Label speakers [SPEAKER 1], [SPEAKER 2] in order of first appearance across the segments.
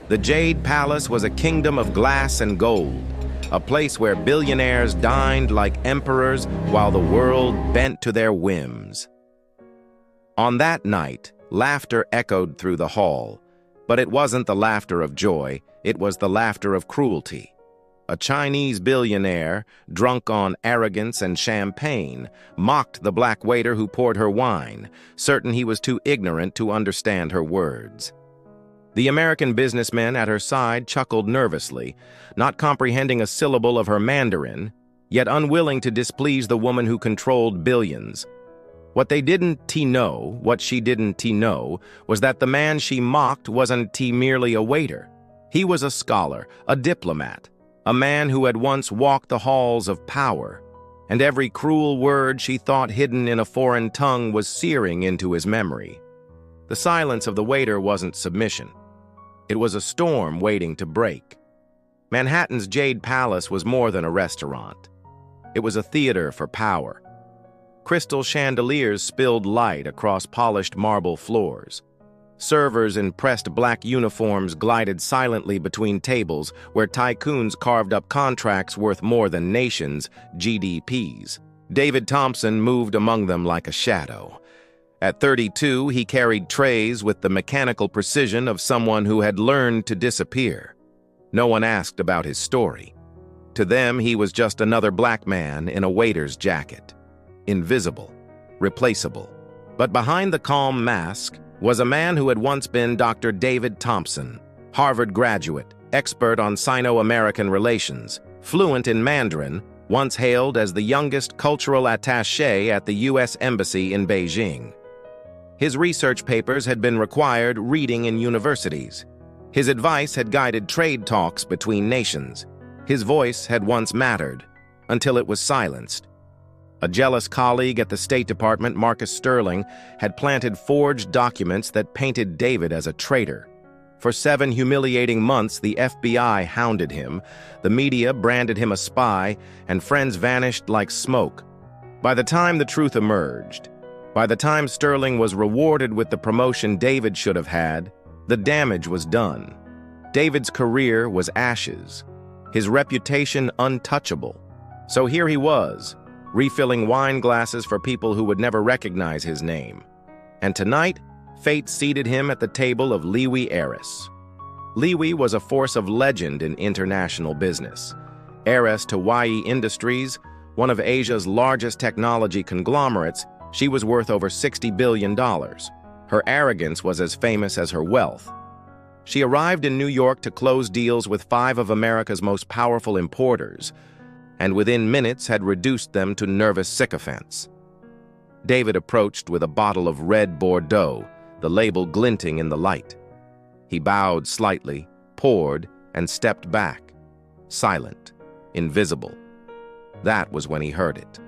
[SPEAKER 1] The Jade Palace was a kingdom of glass and gold, a place where billionaires dined like emperors while the world bent to their whims. On that night, laughter echoed through the hall, but it wasn't the laughter of joy, it was the laughter of cruelty. A Chinese billionaire, drunk on arrogance and champagne, mocked the black waiter who poured her wine, certain he was too ignorant to understand her words. The American businessman at her side chuckled nervously, not comprehending a syllable of her Mandarin, yet unwilling to displease the woman who controlled billions. What she didn't know, was that the man she mocked wasn't merely a waiter. He was a scholar, a diplomat, a man who had once walked the halls of power, and every cruel word she thought hidden in a foreign tongue was searing into his memory. The silence of the waiter wasn't submission. It was a storm waiting to break. Manhattan's Jade Palace was more than a restaurant. It was a theater for power. Crystal chandeliers spilled light across polished marble floors. Servers in pressed black uniforms glided silently between tables where tycoons carved up contracts worth more than nations' GDPs. David Thompson moved among them like a shadow. At 32, he carried trays with the mechanical precision of someone who had learned to disappear. No one asked about his story. To them, he was just another black man in a waiter's jacket. Invisible, replaceable. But behind the calm mask was a man who had once been Dr. David Thompson, Harvard graduate, expert on Sino-American relations, fluent in Mandarin, once hailed as the youngest cultural attaché at the U.S. Embassy in Beijing. His research papers had been required reading in universities. His advice had guided trade talks between nations. His voice had once mattered, until it was silenced. A jealous colleague at the State Department, Marcus Sterling, had planted forged documents that painted David as a traitor. For 7 humiliating months, the FBI hounded him, the media branded him a spy, and friends vanished like smoke. By the time the truth emerged, by the time Sterling was rewarded with the promotion David should have had, the damage was done. David's career was ashes, his reputation untouchable. So here he was, refilling wine glasses for people who would never recognize his name. And tonight, fate seated him at the table of Leewi Aerys. Leewi was a force of legend in international business. Heiress to YE Industries, one of Asia's largest technology conglomerates, she was worth over $60 billion. Her arrogance was as famous as her wealth. She arrived in New York to close deals with 5 of America's most powerful importers, and within minutes had reduced them to nervous sycophants. David approached with a bottle of red Bordeaux, the label glinting in the light. He bowed slightly, poured, and stepped back, silent, invisible. That was when he heard it.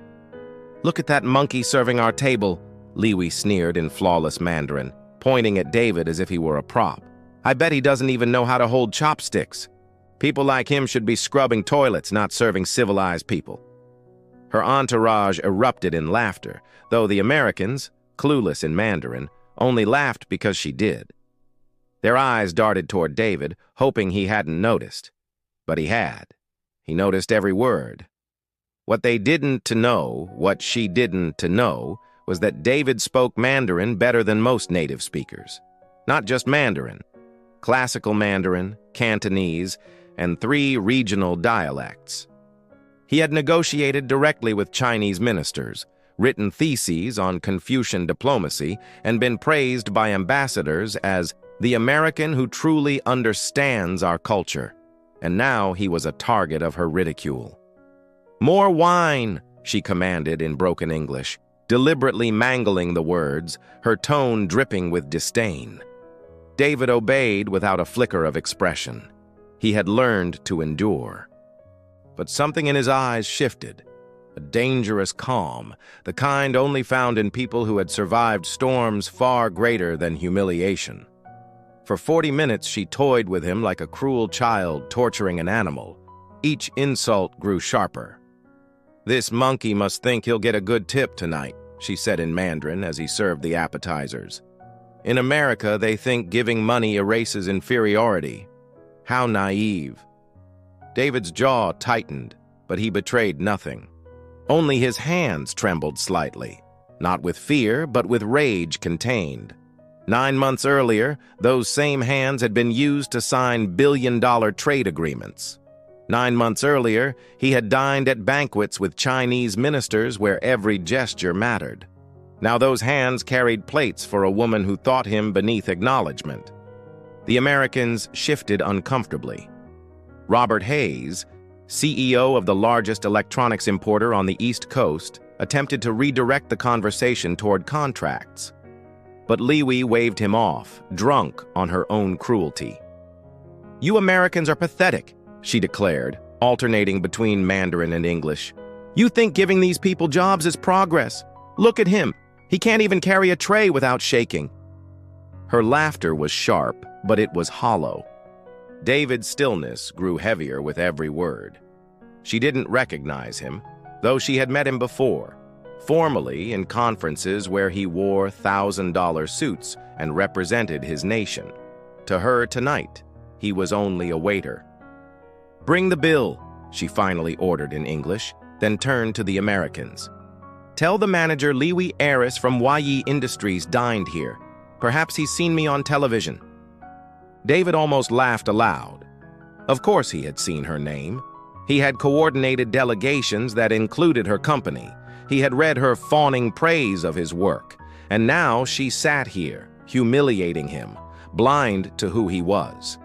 [SPEAKER 1] "Look at that monkey serving our table," Leewi sneered in flawless Mandarin, pointing at David as if he were a prop. "I bet he doesn't even know how to hold chopsticks. People like him should be scrubbing toilets, not serving civilized people." Her entourage erupted in laughter, though the Americans, clueless in Mandarin, only laughed because she did. Their eyes darted toward David, hoping he hadn't noticed. But he had. He noticed every word. What they didn't know, what she didn't know, was that David spoke Mandarin better than most native speakers. Not just Mandarin. Classical Mandarin, Cantonese, and 3 regional dialects. He had negotiated directly with Chinese ministers, written theses on Confucian diplomacy, and been praised by ambassadors as the American who truly understands our culture. And now he was a target of her ridicule. "More wine," she commanded in broken English, deliberately mangling the words, her tone dripping with disdain. David obeyed without a flicker of expression. He had learned to endure. But something in his eyes shifted. A dangerous calm, the kind only found in people who had survived storms far greater than humiliation. For 40 minutes she toyed with him like a cruel child torturing an animal. Each insult grew sharper. "This monkey must think he'll get a good tip tonight," she said in Mandarin as he served the appetizers. "In America, they think giving money erases inferiority. How naive. David's jaw tightened, but he betrayed nothing. Only his hands trembled slightly, not with fear, but with rage contained. 9 months earlier, those same hands had been used to sign billion-dollar trade agreements. 9 months earlier, he had dined at banquets with Chinese ministers where every gesture mattered. Now those hands carried plates for a woman who thought him beneath acknowledgement. The Americans shifted uncomfortably. Robert Hayes, CEO of the largest electronics importer on the East Coast, attempted to redirect the conversation toward contracts. But Leewi waved him off, drunk on her own cruelty. "You Americans are pathetic," she declared, alternating between Mandarin and English. "You think giving these people jobs is progress? Look at him. He can't even carry a tray without shaking." Her laughter was sharp, but it was hollow. David's stillness grew heavier with every word. She didn't recognize him, though she had met him before, formally in conferences where he wore $1,000 suits and represented his nation. To her tonight, he was only a waiter. "Bring the bill," she finally ordered in English, then turned to the Americans. "Tell the manager Leewi Aerys from YE Industries dined here. Perhaps he's seen me on television." David almost laughed aloud. Of course he had seen her name. He had coordinated delegations that included her company. He had read her fawning praise of his work. And now she sat here, humiliating him, blind to who he was.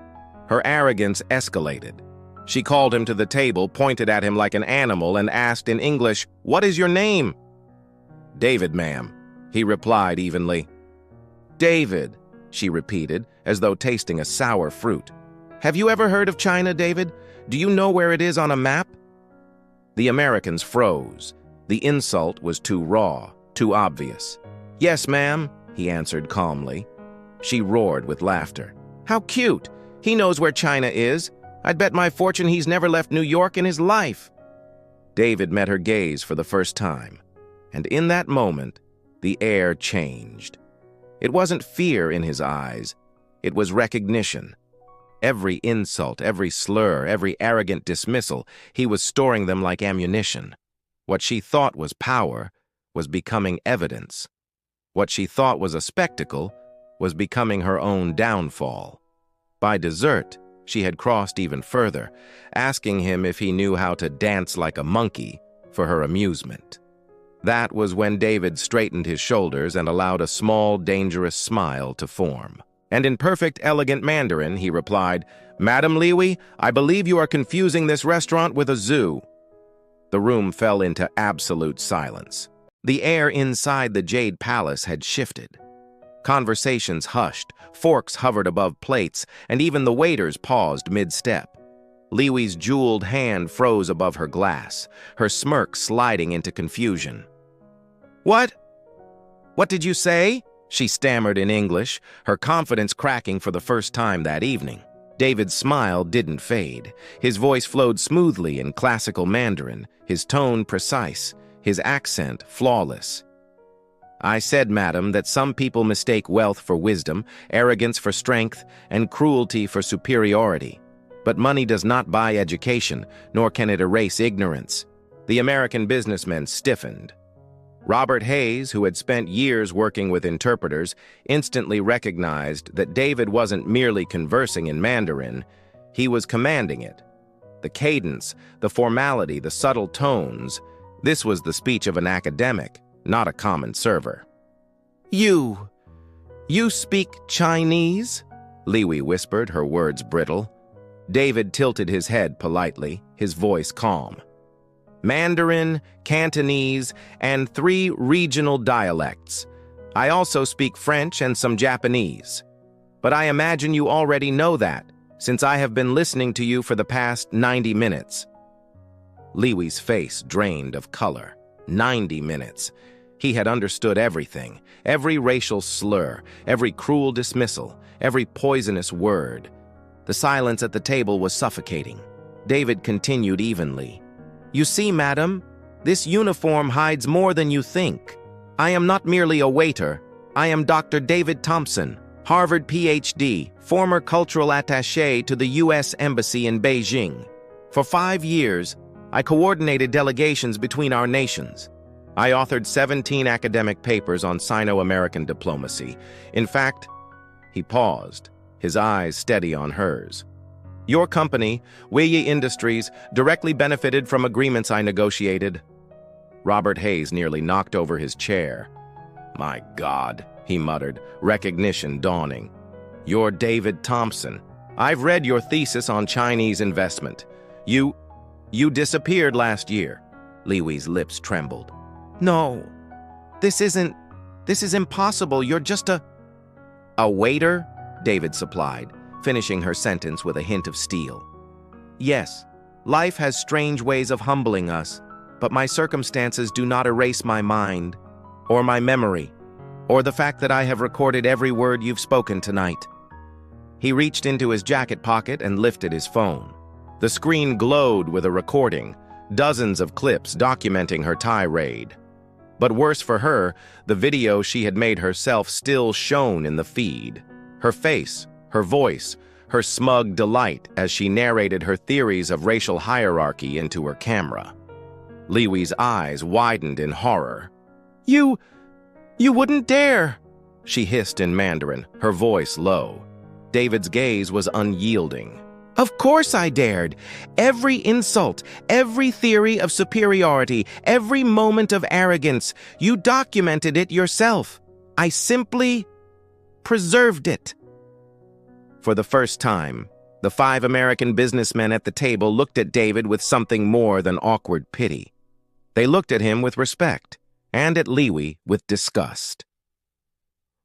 [SPEAKER 1] Her arrogance escalated. She called him to the table, pointed at him like an animal, and asked in English, "What is your name?" "David, ma'am," he replied evenly. "David," she repeated, as though tasting a sour fruit. "Have you ever heard of China, David? Do you know where it is on a map?" The Americans froze. The insult was too raw, too obvious. "Yes, ma'am," he answered calmly. She roared with laughter. "How cute! He knows where China is. I'd bet my fortune he's never left New York in his life." David met her gaze for the first time, and in that moment, the air changed. It wasn't fear in his eyes. It was recognition. Every insult, every slur, every arrogant dismissal, he was storing them like ammunition. What she thought was power was becoming evidence. What she thought was a spectacle was becoming her own downfall. By dessert, she had crossed even further, asking him if he knew how to dance like a monkey for her amusement. That was when David straightened his shoulders and allowed a small, dangerous smile to form. And in perfect, elegant Mandarin, he replied, "Madam Leewi, I believe you are confusing this restaurant with a zoo." The room fell into absolute silence. The air inside the Jade Palace had shifted. Conversations hushed, forks hovered above plates, and even the waiters paused mid-step. Leewi's jeweled hand froze above her glass, her smirk sliding into confusion. "What? What did you say?" she stammered in English, her confidence cracking for the first time that evening. David's smile didn't fade. His voice flowed smoothly in classical Mandarin, his tone precise, his accent flawless. "I said, madam, that some people mistake wealth for wisdom, arrogance for strength, and cruelty for superiority. But money does not buy education, nor can it erase ignorance." The American businessmen stiffened. Robert Hayes, who had spent years working with interpreters, instantly recognized that David wasn't merely conversing in Mandarin, he was commanding it. The cadence, the formality, the subtle tones, this was the speech of an academic, not a common server. You speak Chinese?" Leewi whispered, her words brittle. David tilted his head politely, his voice calm. "Mandarin, Cantonese, and 3 regional dialects. I also speak French and some Japanese. But I imagine you already know that, since I have been listening to you for the past 90 minutes. Leewi's face drained of color. 90 minutes. He had understood everything, every racial slur, every cruel dismissal, every poisonous word. The silence at the table was suffocating. David continued evenly. "You see, madam, this uniform hides more than you think. I am not merely a waiter. I am Dr. David Thompson, Harvard PhD, former cultural attaché to the U.S. Embassy in Beijing. For 5 years, I coordinated delegations between our nations. I authored 17 academic papers on Sino-American diplomacy. In fact, he paused, his eyes steady on hers. Your company, Leewi Industries, directly benefited from agreements I negotiated. Robert Hayes nearly knocked over his chair. My God, he muttered, recognition dawning. You're David Thompson. I've read your thesis on Chinese investment. You disappeared last year. Leewi's lips trembled. No, this is impossible. You're just a waiter, David supplied, finishing her sentence with a hint of steel. Yes, life has strange ways of humbling us, but my circumstances do not erase my mind, or my memory, or the fact that I have recorded every word you've spoken tonight. He reached into his jacket pocket and lifted his phone. The screen glowed with a recording, dozens of clips documenting her tirade. But worse for her, the video she had made herself still shone in the feed. Her face, her voice, her smug delight as she narrated her theories of racial hierarchy into her camera. Leewi's eyes widened in horror. You wouldn't dare, she hissed in Mandarin, her voice low. David's gaze was unyielding. Of course I dared. Every insult, every theory of superiority, every moment of arrogance, you documented it yourself. I simply preserved it. For the first time, the 5 American businessmen at the table looked at David with something more than awkward pity. They looked at him with respect, and at Leewi with disgust.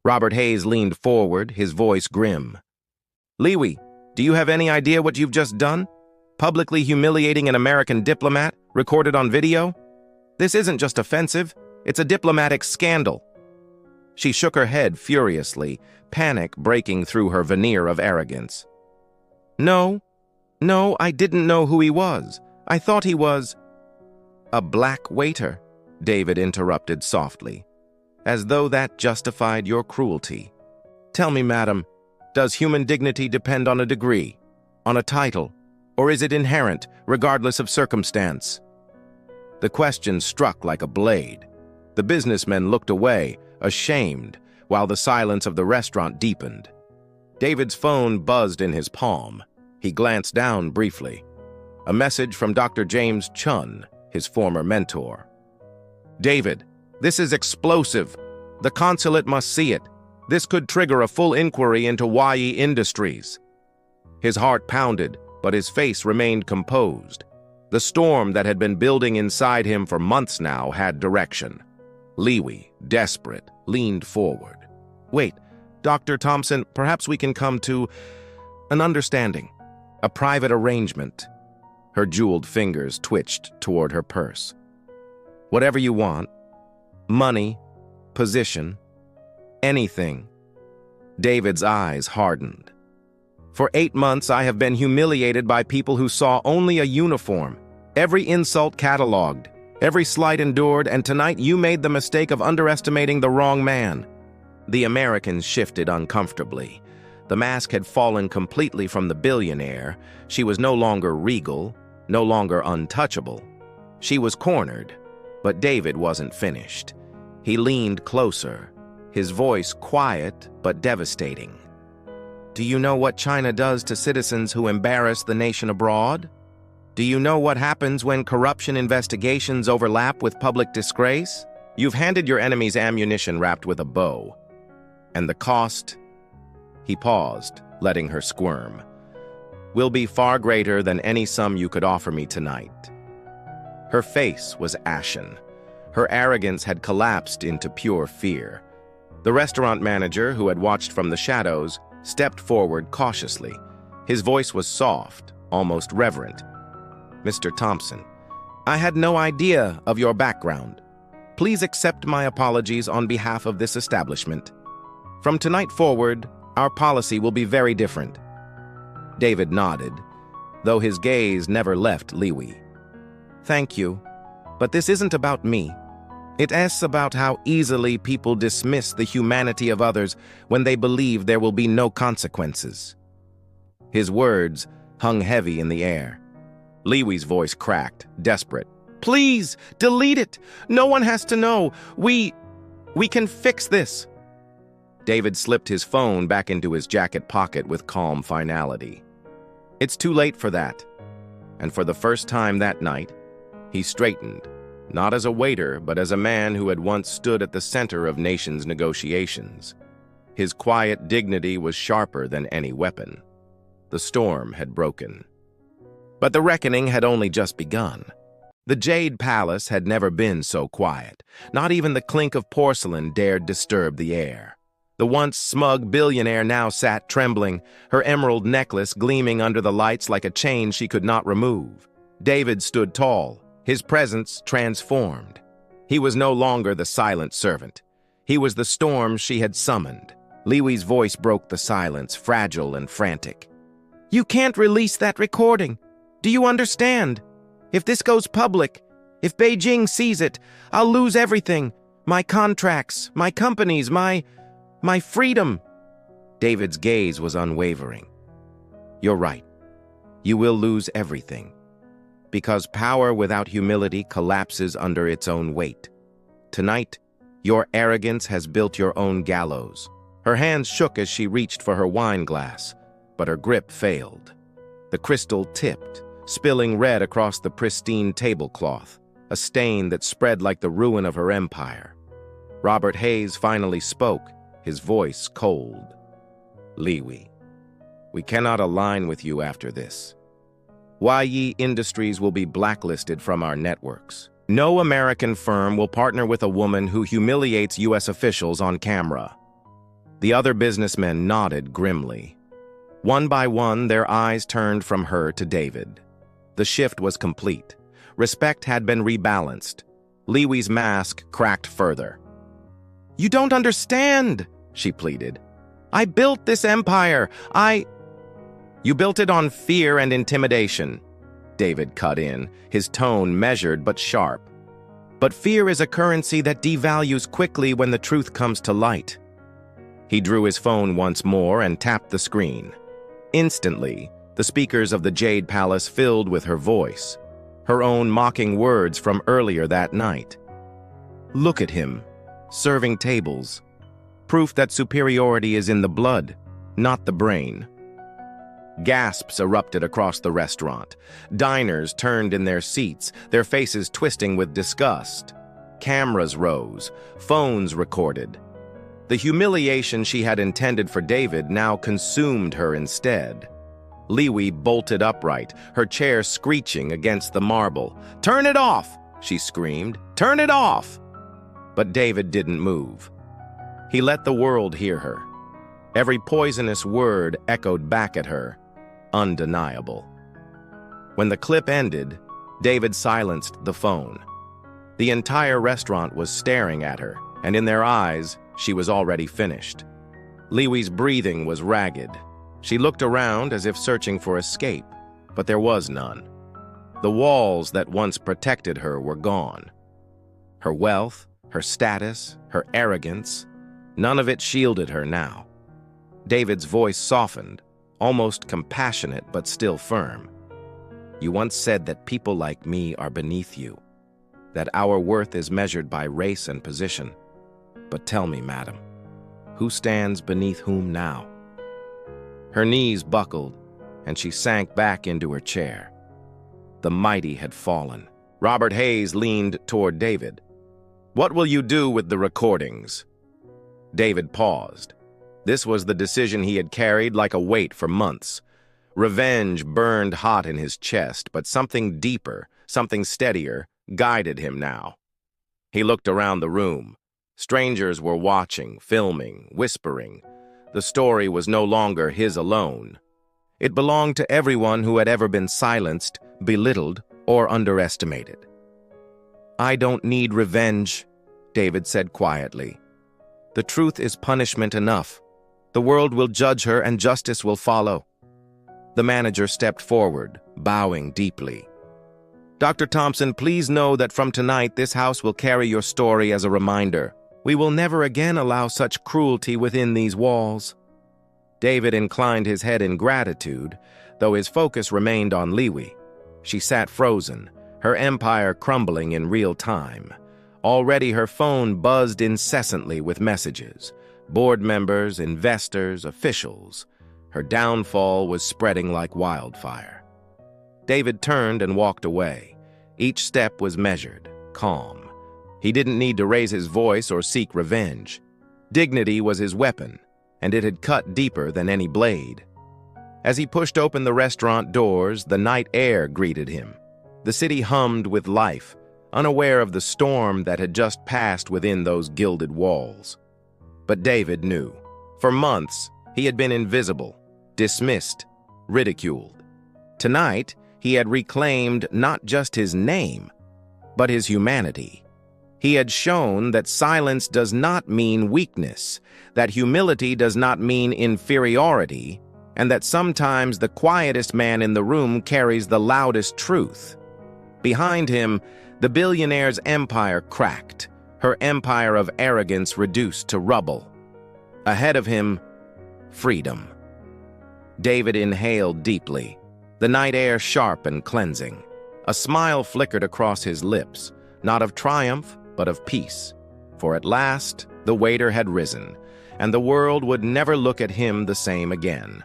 [SPEAKER 1] Robert Hayes leaned forward, his voice grim. Leewi, do you have any idea what you've just done? Publicly humiliating an American diplomat, recorded on video? This isn't just offensive, it's a diplomatic scandal. She shook her head furiously, panic breaking through her veneer of arrogance. No, I didn't know who he was. I thought he was a black waiter, David interrupted softly, as though that justified your cruelty. Tell me, madam, does human dignity depend on a degree, on a title, or is it inherent, regardless of circumstance? The question struck like a blade. The businessmen looked away, ashamed, while the silence of the restaurant deepened. David's phone buzzed in his palm. He glanced down briefly. A message from Dr. James Chun, his former mentor. David, this is explosive. The consulate must see it. This could trigger a full inquiry into Leewi Industries. His heart pounded, but his face remained composed. The storm that had been building inside him for months now had direction. Leewi, desperate, leaned forward. Wait, Dr. Thompson, perhaps we can come to an understanding, a private arrangement. Her jeweled fingers twitched toward her purse. Whatever you want, money, position, anything. David's eyes hardened. For 8 months, I have been humiliated by people who saw only a uniform, every insult cataloged, every slight endured, and tonight you made the mistake of underestimating the wrong man. The Americans shifted uncomfortably. The mask had fallen completely from the billionaire. She was no longer regal, no longer untouchable. She was cornered, but David wasn't finished. He leaned closer, his voice quiet but devastating. Do you know what China does to citizens who embarrass the nation abroad? Do you know what happens when corruption investigations overlap with public disgrace? You've handed your enemies ammunition wrapped with a bow. And the cost? He paused, letting her squirm. Will be far greater than any sum you could offer me tonight. Her face was ashen. Her arrogance had collapsed into pure fear. The restaurant manager, who had watched from the shadows, stepped forward cautiously. His voice was soft, almost reverent. Mr. Thompson, I had no idea of your background. Please accept my apologies on behalf of this establishment. From tonight forward, our policy will be very different. David nodded, though his gaze never left Leewi. Thank you, but this isn't about me. It's about how easily people dismiss the humanity of others when they believe there will be no consequences. His words hung heavy in the air. Leewi's voice cracked, desperate. "Please, delete it! No one has to know! We can fix this!" David slipped his phone back into his jacket pocket with calm finality. It's too late for that. And for the first time that night, he straightened, not as a waiter, but as a man who had once stood at the center of nations' negotiations. His quiet dignity was sharper than any weapon. The storm had broken. But the reckoning had only just begun. The Jade Palace had never been so quiet. Not even the clink of porcelain dared disturb the air. The once smug billionaire now sat trembling, her emerald necklace gleaming under the lights like a chain she could not remove. David stood tall, his presence transformed. He was no longer the silent servant. He was the storm she had summoned. Leewi's voice broke the silence, fragile and frantic. "You can't release that recording. Do you understand? If this goes public, if Beijing sees it, I'll lose everything. My contracts, my companies, my freedom." David's gaze was unwavering. "You're right. You will lose everything. Because power without humility collapses under its own weight. Tonight, your arrogance has built your own gallows." Her hands shook as she reached for her wine glass, but her grip failed. The crystal tipped, spilling red across the pristine tablecloth, a stain that spread like the ruin of her empire. Robert Hayes finally spoke, his voice cold. "Leewi, we cannot align with you after this. YE Industries will be blacklisted from our networks. No American firm will partner with a woman who humiliates U.S. officials on camera." The other businessmen nodded grimly. One by one, their eyes turned from her to David. The shift was complete. Respect had been rebalanced. Leewi's mask cracked further. "You don't understand," she pleaded. "I built this empire. You built it on fear and intimidation," David cut in, his tone measured but sharp. "But fear is a currency that devalues quickly when the truth comes to light." He drew his phone once more and tapped the screen. Instantly, the speakers of the Jade Palace filled with her voice, her own mocking words from earlier that night. "Look at him, serving tables. Proof that superiority is in the blood, not the brain." Gasps erupted across the restaurant. Diners turned in their seats, their faces twisting with disgust. Cameras rose, phones recorded. The humiliation she had intended for David now consumed her instead. Leewi bolted upright, her chair screeching against the marble. "Turn it off!" she screamed. "Turn it off!" But David didn't move. He let the world hear her. Every poisonous word echoed back at her, undeniable. When the clip ended, David silenced the phone. The entire restaurant was staring at her, and in their eyes, she was already finished. Leewi's breathing was ragged. She looked around as if searching for escape, but there was none. The walls that once protected her were gone. Her wealth, her status, her arrogance, none of it shielded her now. David's voice softened, almost compassionate but still firm. "You once said that people like me are beneath you, that our worth is measured by race and position. But tell me, madam, who stands beneath whom now?" Her knees buckled, and she sank back into her chair. The mighty had fallen. Robert Hayes leaned toward David. "What will you do with the recordings?" David paused. This was the decision he had carried like a weight for months. Revenge burned hot in his chest, but something deeper, something steadier, guided him now. He looked around the room. Strangers were watching, filming, whispering. The story was no longer his alone. It belonged to everyone who had ever been silenced, belittled, or underestimated. "I don't need revenge," David said quietly. "The truth is punishment enough. The world will judge her and justice will follow." The manager stepped forward, bowing deeply. Dr. Thompson, please know that from tonight this house will carry your story as a reminder. We will never again allow such cruelty within these walls." David inclined his head in gratitude, though his focus remained on Leewi. She sat frozen, her empire crumbling in real time. Already her phone buzzed incessantly with messages. Board members, investors, officials. Her downfall was spreading like wildfire. David turned and walked away. Each step was measured, calm. He didn't need to raise his voice or seek revenge. Dignity was his weapon, and it had cut deeper than any blade. As he pushed open the restaurant doors, the night air greeted him. The city hummed with life, unaware of the storm that had just passed within those gilded walls. But David knew. For months, he had been invisible, dismissed, ridiculed. Tonight, he had reclaimed not just his name, but his humanity. He had shown that silence does not mean weakness, that humility does not mean inferiority, and that sometimes the quietest man in the room carries the loudest truth. Behind him, the billionaire's empire cracked, her empire of arrogance reduced to rubble. Ahead of him, freedom. David inhaled deeply, the night air sharp and cleansing. A smile flickered across his lips, not of triumph, but of peace. For at last, the waiter had risen, and the world would never look at him the same again.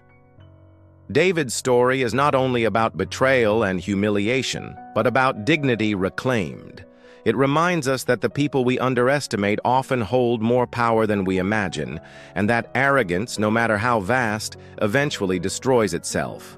[SPEAKER 1] David's story is not only about betrayal and humiliation, but about dignity reclaimed. It reminds us that the people we underestimate often hold more power than we imagine, and that arrogance, no matter how vast, eventually destroys itself.